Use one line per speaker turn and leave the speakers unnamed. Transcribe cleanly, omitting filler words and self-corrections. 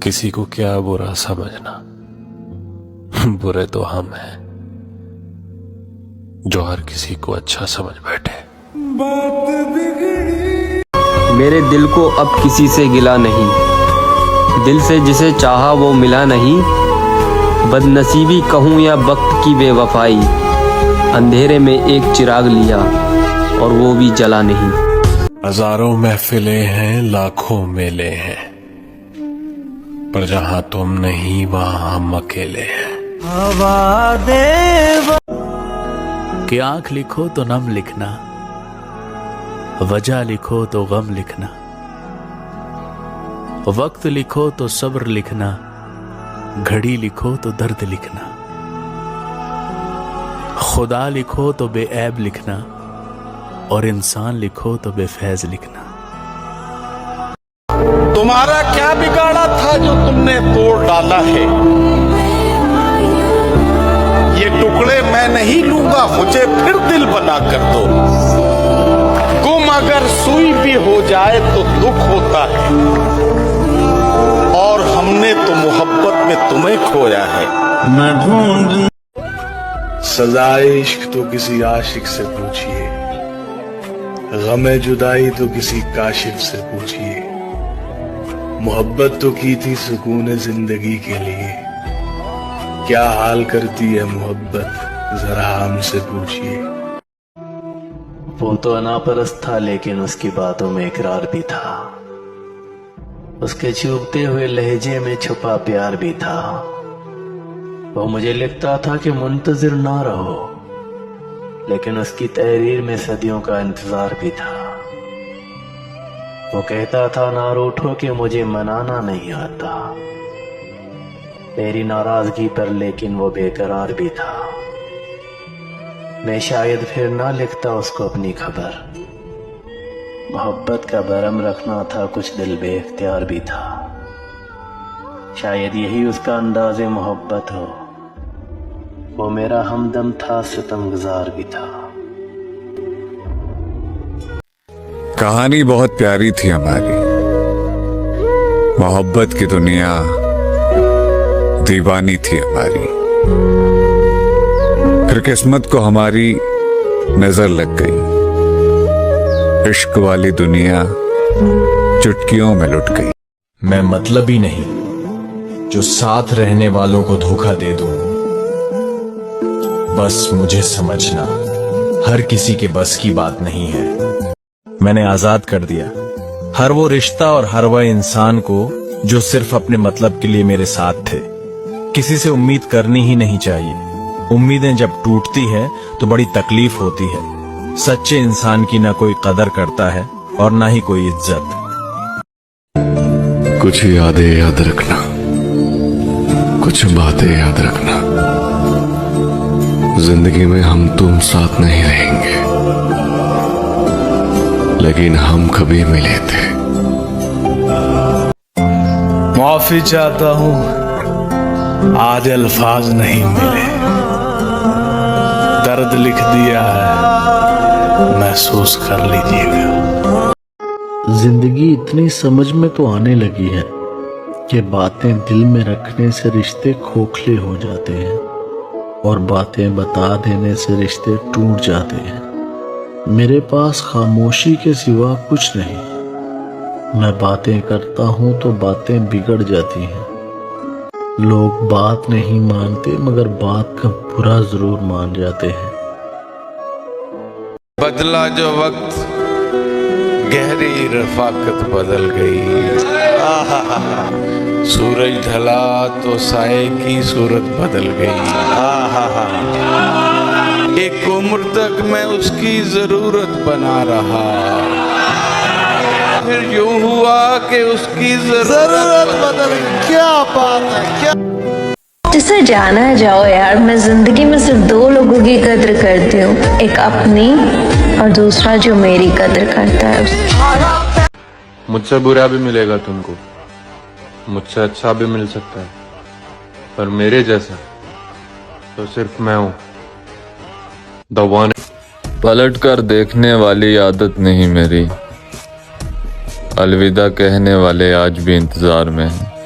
किसी को क्या बुरा समझना, बुरे तो हम हैं जो हर किसी को अच्छा समझ बैठे।
मेरे दिल को अब किसी से गिला नहीं, दिल से जिसे चाहा वो मिला नहीं। बदनसीबी कहूँ या वक्त की बेवफाई, अंधेरे में एक चिराग लिया और वो भी जला नहीं।
हजारों महफिलें हैं, लाखों मेले हैं, पर जहां तुम नहीं वहां हम अकेले हैं।
कि आंख लिखो तो नम लिखना, वजह लिखो तो गम लिखना, वक्त लिखो तो सब्र लिखना, घड़ी लिखो तो दर्द लिखना, खुदा लिखो तो बेऐब लिखना, और इंसान लिखो तो बेफैज लिखना।
तुम्हारा क्या बिगाड़ा था जो तुमने तोड़ डाला है? ये टुकड़े मैं नहीं लूंगा, मुझे फिर दिल बना कर दो। गुम अगर सुई भी हो जाए तो दुख होता है, और हमने तो मोहब्बत में तुम्हें खोया है। मैं ढूंढ
सजाए इश्क तो किसी आशिक से पूछिए, गमे जुदाई तो किसी काशिफ से पूछिए। मोहब्बत तो की थी सुकून जिंदगी के लिए, क्या हाल करती है मोहब्बत जरा हमसे पूछिए।
वो तो अनापरस्त था लेकिन उसकी बातों में इकरार भी था, उसके चुभते हुए लहजे में छुपा प्यार भी था। वो मुझे लिखता था कि मुंतजिर ना रहो, लेकिन उसकी तहरीर में सदियों का इंतजार भी था। वो कहता था ना रूठो कि मुझे मनाना नहीं आता, मेरी नाराजगी पर लेकिन वो बेकरार भी था। मैं शायद फिर ना लिखता उसको अपनी खबर, मोहब्बत का भरम रखना था कुछ दिल बेख्तियार भी था। शायद यही उसका अंदाज़े मोहब्बत हो, वो मेरा हमदम था सितमगुज़ार भी था।
कहानी बहुत प्यारी थी हमारी, मोहब्बत की दुनिया दीवानी थी हमारी। फिर किस्मत को हमारी नजर लग गई, इश्क वाली दुनिया चुटकियों में लुट गई।
मैं मतलबी नहीं जो साथ रहने वालों को धोखा दे दूं, बस मुझे समझना हर किसी के बस की बात नहीं है। मैंने आजाद कर दिया हर वो रिश्ता और हर वह इंसान को जो सिर्फ अपने मतलब के लिए मेरे साथ थे। किसी से उम्मीद करनी ही नहीं चाहिए, उम्मीदें जब टूटती है तो बड़ी तकलीफ होती है। सच्चे इंसान की ना कोई कदर करता है और ना ही कोई इज्जत।
कुछ यादें याद रखना, कुछ बातें याद रखना, जिंदगी में हम तुम साथ नहीं रहेंगे, लेकिन हम कभी मिले थे।
माफी चाहता हूँ, आज अल्फाज नहीं मिले, दर्द लिख दिया है, महसूस कर लीजिएगा।
जिंदगी इतनी समझ में तो आने लगी है कि बातें दिल में रखने से रिश्ते खोखले हो जाते हैं और बातें बता देने से रिश्ते टूट जाते हैं। मेरे पास खामोशी के सिवा कुछ नहीं, मैं बातें करता हूँ तो बातें बिगड़ जाती हैं। लोग बात नहीं मानते मगर बात का बुरा जरूर मान जाते हैं।
बदला जो वक्त गहरी रफाकत बदल गई, सूरज ढला तो साए की सूरत बदल गई। एक उम्र तक मैं उसकी जरूरत बना रहा, फिर यूं हुआ कि उसकी जरूरत बदल गई। क्या बात है, क्या
जिसे जाना है जाओ यार। मैं जिंदगी में सिर्फ दो लोगों की कद्र करती हूँ, एक अपनी और दूसरा जो मेरी कद्र करता है।
मुझसे बुरा भी मिलेगा तुमको, मुझसे अच्छा भी मिल सकता है, पर मेरे जैसा तो सिर्फ मैं हूँ, द वन।
पलट कर देखने वाली आदत नहीं मेरी, अलविदा कहने वाले आज भी इंतजार में हैं।